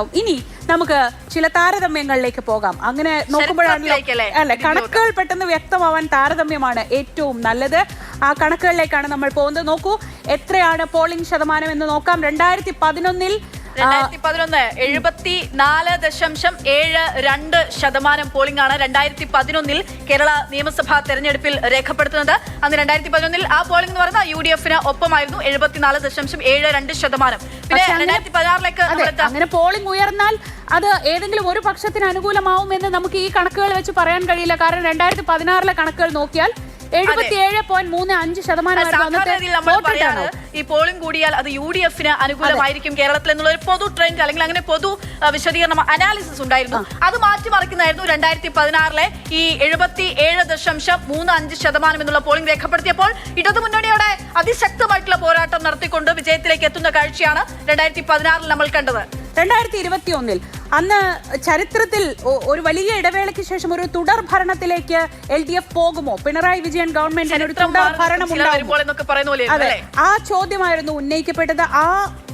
ഇനി നമുക്ക് ചില താരതമ്യങ്ങളിലേക്ക് പോകാം. അങ്ങനെ നോക്കുമ്പോഴാണല്ലോ അല്ലെ കണക്കുകൾ പെട്ടെന്ന് വ്യക്തമാവാൻ താരതമ്യമാണ് ഏറ്റവും നല്ലത്. ആ കണക്കുകളിലേക്കാണ് നമ്മൾ പോകുന്നത്. നോക്കൂ, എത്രയാണ് പോളിംഗ് ശതമാനം എന്ന് നോക്കാം. 2011 74.72% പോളിംഗ് ആണ് 2011 കേരള നിയമസഭാ തെരഞ്ഞെടുപ്പിൽ രേഖപ്പെടുത്തുന്നത്. അന്ന് 2011 ആ പോളിംഗ് എന്ന് പറയുന്നത് UDF ഒപ്പമായിരുന്നു 74.72%. പിന്നെ 2016ലേക്ക് അങ്ങനെ പോളിംഗ് ഉയർന്നാൽ അത് ഏതെങ്കിലും ഒരു പക്ഷത്തിന് അനുകൂലമാവുമെന്ന് നമുക്ക് ഈ കണക്കുകൾ വെച്ച് പറയാൻ കഴിയില്ല. കാരണം 2016 കണക്കുകൾ നോക്കിയാൽ 77.35% ഈ പോളിംഗ് കൂടിയാൽ അത് UDF അനുകൂലമായിരിക്കും കേരളത്തിൽ എന്നുള്ള ഒരു പൊതു ട്രെൻഡ് അല്ലെങ്കിൽ അങ്ങനെ പൊതു വിശദീകരണം അനാലിസിസ് ഉണ്ടായിരുന്നു. അത് മാറ്റിമറിക്കുന്നതായിരുന്നു 2016 ഈ 77.35% എന്നുള്ള പോളിംഗ് രേഖപ്പെടുത്തിയപ്പോൾ ഇടതുമുന്നണിയോടെ അതിശക്തമായിട്ടുള്ള പോരാട്ടം നടത്തിക്കൊണ്ട് വിജയത്തിലേക്ക് എത്തുന്ന കാഴ്ചയാണ് 2016 നമ്മൾ കണ്ടത്. 2021 അന്ന് ചരിത്രത്തിൽ ഒരു വലിയ ഇടവേളയ്ക്ക് ശേഷം ഒരു തുടർ ഭരണത്തിലേക്ക് LDF പോകുമോ? പിണറായി വിജയൻ ഗവൺമെന്റിന് ഒരു തുടർ ഭരണം അതെ, ആ ചോദ്യമായിരുന്നു ഉന്നയിക്കപ്പെട്ടത്. ആ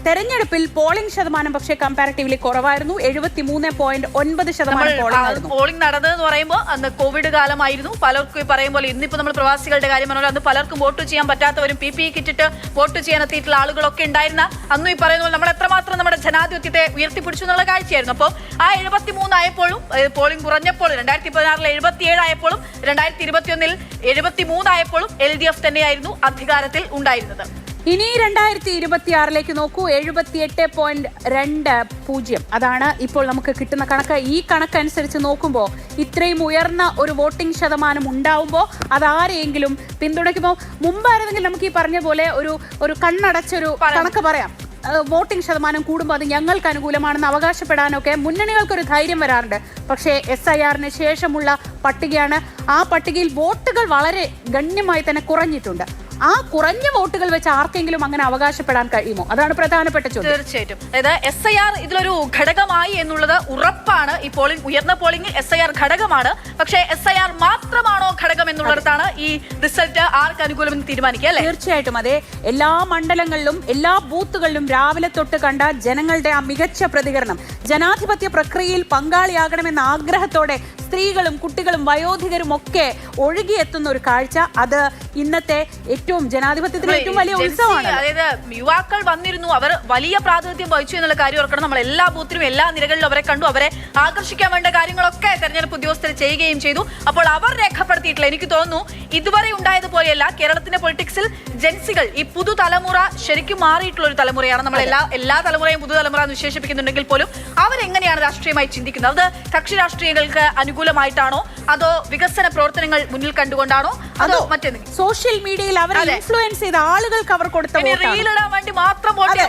തെരഞ്ഞെടുപ്പിൽ പോളിംഗ് ശതമാനം പക്ഷേ കമ്പാരിറ്റീവ്ലി കുറവായിരുന്നു. 73.9% പോളിംഗ് നടന്നതെന്ന് പറയുമ്പോൾ അന്ന് കോവിഡ് കാലമായിരുന്നു. പലർക്കും പറയുമ്പോൾ ഇന്നിപ്പോ നമ്മൾ പ്രവാസികളുടെ കാര്യം പറഞ്ഞാൽ അന്ന് പലർക്കും വോട്ട് ചെയ്യാൻ പറ്റാത്തവരും PPE കിറ്റിട്ട് വോട്ട് ചെയ്യാൻ എത്തിയിട്ടുള്ള ആളുകളൊക്കെ ഉണ്ടായിരുന്ന അന്നും ഈ പറയുന്ന പോലെ നമ്മൾ എത്രമാത്രം നമ്മുടെ ജനാധിപത്യത്തെ ഉയർത്തിപ്പിടിച്ചു എന്നുള്ള കാഴ്ചയായിരുന്നു. അപ്പോൾ ആ 73 ആയപ്പോഴും പോളിംഗ് കുറഞ്ഞപ്പോൾ 2016 77 ആയപ്പോഴും 2021 73 ആയപ്പോഴും LDF തന്നെയായിരുന്നു അധികാരത്തിൽ ഉണ്ടായിരുന്നത്. ഇനി 2026 നോക്കൂ, 78.20 അതാണ് ഇപ്പോൾ നമുക്ക് കിട്ടുന്ന കണക്ക്. ഈ കണക്കനുസരിച്ച് നോക്കുമ്പോൾ ഇത്രയും ഉയർന്ന ഒരു വോട്ടിംഗ് ശതമാനം ഉണ്ടാവുമ്പോൾ അതാരെയെങ്കിലും പിന്തുണയ്ക്കുമ്പോൾ മുമ്പായിരുന്നെങ്കിൽ നമുക്ക് ഈ പറഞ്ഞ പോലെ ഒരു കണ്ണടച്ചൊരു കണക്ക് പറയാം. വോട്ടിംഗ് ശതമാനം കൂടുമ്പോൾ അത് ഞങ്ങൾക്ക് അനുകൂലമാണെന്ന് അവകാശപ്പെടാനൊക്കെ മുന്നണികൾക്കൊരു ധൈര്യം വരാറുണ്ട്. പക്ഷേ SIRന് ശേഷമുള്ള പട്ടികയാണ്. ആ പട്ടികയിൽ വോട്ടുകൾ വളരെ ഗണ്യമായി തന്നെ കുറഞ്ഞിട്ടുണ്ട്. ആ കുറഞ്ഞ വോട്ടുകൾ വെച്ച് ആർക്കെങ്കിലും അങ്ങനെ അവകാശപ്പെടാൻ കഴിയുമോ? അതാണ് പ്രധാനപ്പെട്ട ചോദ്യം. തീർച്ചയായിട്ടും. അതായത് SIR ഇതിലൊരു ഘടകമായി എന്നുള്ളത് ഉറപ്പാണ്. ഈ പോളിംഗ് ഉയർന്ന പോളിംഗിൽ SIR ഘടകമാണ്. പക്ഷേ SIR മാത്രമാണോ ഘടകം എന്നുള്ളിടത്താണ് ഈ റിസൾട്ട് ആർക്ക് അനുകൂലമെന്ന് തീരുമാനിക്കുക അല്ലേ? തീർച്ചയായിട്ടും അതെ. എല്ലാ മണ്ഡലങ്ങളിലും എല്ലാ ബൂത്തുകളിലും രാവിലെ തൊട്ട് കണ്ട ജനങ്ങളുടെ ആ മികച്ച പ്രതികരണം, ജനാധിപത്യ പ്രക്രിയയിൽ പങ്കാളിയാകണമെന്ന ആഗ്രഹത്തോടെ സ്ത്രീകളും കുട്ടികളും വയോധികരും ഒക്കെ ഒഴുകിയെത്തുന്ന ഒരു കാഴ്ച, അത് ഇന്നത്തെ ഏറ്റവും ജനാധിപത്യത്തിലെ ഏറ്റവും വലിയ ഉത്സവമാണ്. അതായത് യുവാക്കൾ വന്നിരുന്നു, അവർ വലിയ പ്രാതിനിധ്യം വഹിച്ചു എന്നുള്ള കാര്യം ഓർക്കണം. നമ്മൾ എല്ലാ ബൂത്തിലും എല്ലാ നിരകളിലും അവരെ കണ്ടു. അവരെ ആകർഷിക്കാൻ വേണ്ട കാര്യങ്ങളൊക്കെ തെരഞ്ഞെടുപ്പ് ഉദ്യോഗസ്ഥർ ചെയ്യുകയും ചെയ്തു. അപ്പോൾ അവർ രേഖപ്പെടുത്തിയിട്ടില്ല. എനിക്ക് തോന്നുന്നു ഇതുവരെ ഉണ്ടായതുപോലെയല്ല കേരളത്തിന്റെ പൊളിറ്റിക്സിൽ ജൻസികൾ, ഈ പുതുതലമുറ ശരിക്കും മാറിയിട്ടുള്ള ഒരു തലമുറയാണ്. നമ്മൾ എല്ലാ തലമുറയും പുതുതലമുറ എന്ന് വിശേഷിപ്പിക്കുന്നുണ്ടെങ്കിൽ പോലും അവരെങ്ങനെയാണ് രാഷ്ട്രീയമായി ചിന്തിക്കുന്നത്? അത് കക്ഷി രാഷ്ട്രീയങ്ങൾക്ക് അനുകൂലമായിട്ടാണോ, അതോ വികസന പ്രവർത്തനങ്ങൾ മുന്നിൽ കണ്ടുകൊണ്ടാണോ, അതോ മറ്റെന്തെങ്കിലും സോഷ്യൽ മീഡിയയിൽ അവർ ഇൻഫ്ലുവൻസ് ചെയ്ത ആളുകൾക്ക് അവർ കൊടുത്ത റീലിടാൻ വേണ്ടി മാത്രം വോട്ട്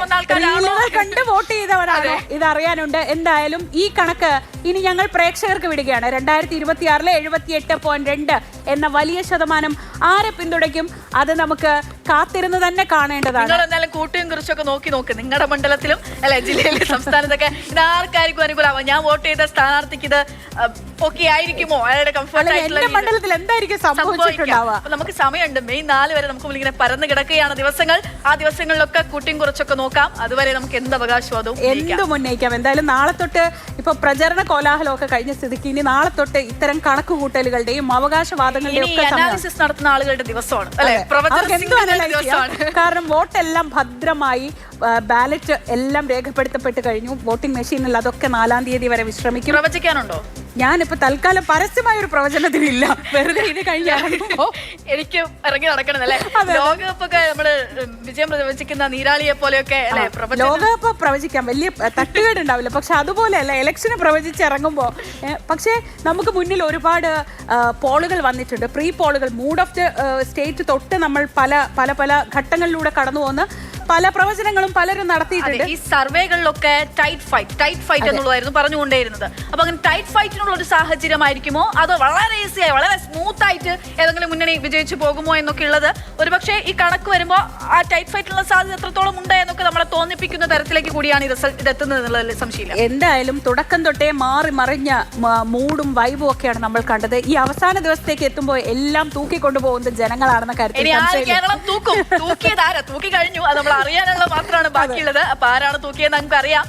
കണ്ട് വോട്ട് ചെയ്തവരാണോ ഇതറിയാനുണ്ട്. എന്തായാലും ഈ കണക്ക് ഇനി ഞങ്ങൾ പ്രേക്ഷകർക്ക് വിടുകയാണ്. 2026 78.2 എന്ന വലിയ ശതമാനം ആരെ പിന്തുണയ്ക്കും? അത് നമുക്ക് കാത്തിരുന്ന് തന്നെ കാണേണ്ടതാണ്. നിങ്ങൾ എന്തായാലും കൂട്ടിയും കുറിച്ചൊക്കെ നോക്ക്. നിങ്ങളുടെ മണ്ഡലത്തിലും അല്ലെ ജില്ലയിലെ സംസ്ഥാനത്തൊക്കെ ഇതാർക്കായിരിക്കും അനുകൂലമാവും? ഞാൻ വോട്ട് ചെയ്ത സ്ഥാനാർത്ഥിക്ക് ഇത് ഓക്കെ ആയിരിക്കുമോ? അയാളുടെ കംഫർട്ട് ആയിട്ടുള്ള മണ്ഡലത്തിൽ എന്തായിരിക്കും സംഭവിച്ചിട്ടുണ്ടാവുക? നമുക്ക് സമയമുണ്ട്. മെയ് 4 വരെ നമുക്ക് ഇങ്ങനെ പരന്നു കിടക്കുകയാണ് ദിവസങ്ങൾ. ആ ദിവസങ്ങളിലൊക്കെ കൂട്ടിയും കുറച്ചൊക്കെ നോക്കാം. അതുവരെ നമുക്ക് എന്ത് അവകാശവാദവും ഉന്നയിക്കാം. എന്തായാലും നാളെ തൊട്ട് ഇപ്പൊ പ്രചരണ കോലാഹലമൊക്കെ കഴിഞ്ഞ സ്ഥിതിക്ക് ഇനി നാളെ തൊട്ട് ഇത്തരം കണക്കുകൂട്ടലുകളുടെയും അവകാശവാദങ്ങളുടെയും അനാലിസിസ് നടത്തുന്ന ആളുകളുടെ ദിവസമാണ് അല്ലെ? കാരണം വോട്ടെല്ലാം ഭദ്രമായി ബാലറ്റ് എല്ലാം രേഖപ്പെടുത്തപ്പെട്ട് കഴിഞ്ഞു. വോട്ടിംഗ് മെഷീനിൽ അതൊക്കെ 4-ാം തീയതി വരെ വിശ്രമിക്കും. പ്രവചിക്കാനുണ്ടോ? ഞാനിപ്പോ തൽക്കാലം പരസ്യമായ ഒരു പ്രവചനത്തിനില്ല. വെറുതെ ഇത് കഴിഞ്ഞാകുമ്പോ എനിക്ക് ഇറങ്ങി നടക്കണമെന്നല്ലേ? ലോകകപ്പൊക്കെ നമ്മള് വിജയം പ്രവചിക്കുന്ന നീരാളിയെ പോലെയൊക്കെ ലോകകപ്പ് പ്രവചിക്കാം, വലിയ തട്ടുകേടുണ്ടാവില്ല. പക്ഷെ അതുപോലെയല്ല ഇലക്ഷന് പ്രവചിച്ചിറങ്ങുമ്പോ. പക്ഷെ നമുക്ക് മുന്നിൽ ഒരുപാട് പോളുകൾ വന്നിട്ടുണ്ട്, പ്രീ പോളുകൾ. മൂഡ് ഓഫ് ദ സ്റ്റേറ്റ് തൊട്ട് നമ്മൾ പല പല പല ഘട്ടങ്ങളിലൂടെ കടന്നു പോകുന്ന പല പ്രവചനങ്ങളും പലരും നടത്തിയിട്ടുണ്ട്. ഈ സർവേകളിലൊക്കെ ടൈറ്റ് ഫൈറ്റ് എന്നുള്ളതായിരുന്നു പറഞ്ഞുകൊണ്ടേയിരുന്നത്. അപ്പൊ അങ്ങനെ ടൈറ്റ് ഫൈറ്റിനുള്ള ഒരു സാഹചര്യമായിരിക്കുമോ, അതോ വളരെ ഈസിയായി വളരെ സ്മൂത്ത് ആയിട്ട് ഏതെങ്കിലും മുന്നണി വിജയിച്ചു പോകുമോ എന്നൊക്കെ ഉള്ളത് ഒരുപക്ഷെ ഈ കണക്ക് വരുമ്പോൾ ആ ടൈറ്റ് ഫൈറ്റിനുള്ള സാധ്യത എത്രത്തോളം ഉണ്ട് എന്നൊക്കെ നമ്മളെ തോന്നിപ്പിക്കുന്ന തരത്തിലേക്ക് കൂടിയാണ് ഇത് എത്തുന്നത് എന്നുള്ളതിൽ സംശയമില്ല. എന്തായാലും തുടക്കം തൊട്ടേ മാറി മറിഞ്ഞ മൂഡും വൈബും ഒക്കെയാണ് നമ്മൾ കണ്ടത്. ഈ അവസാന ദിവസത്തേക്ക് എത്തുമ്പോൾ എല്ലാം തൂക്കിക്കൊണ്ടുപോകുന്നത് ജനങ്ങളാണെന്ന കാര്യത്തിൽ കേരളം തൂക്കിയതാരാ? തൂക്കി കഴിഞ്ഞു. അത് നമ്മൾ അറിയാനുള്ള മാത്രമാണ് ബാക്കിയുള്ളത്. അപ്പൊ ആരാണ് തൂക്കിയെന്ന് നമുക്ക് അറിയാം.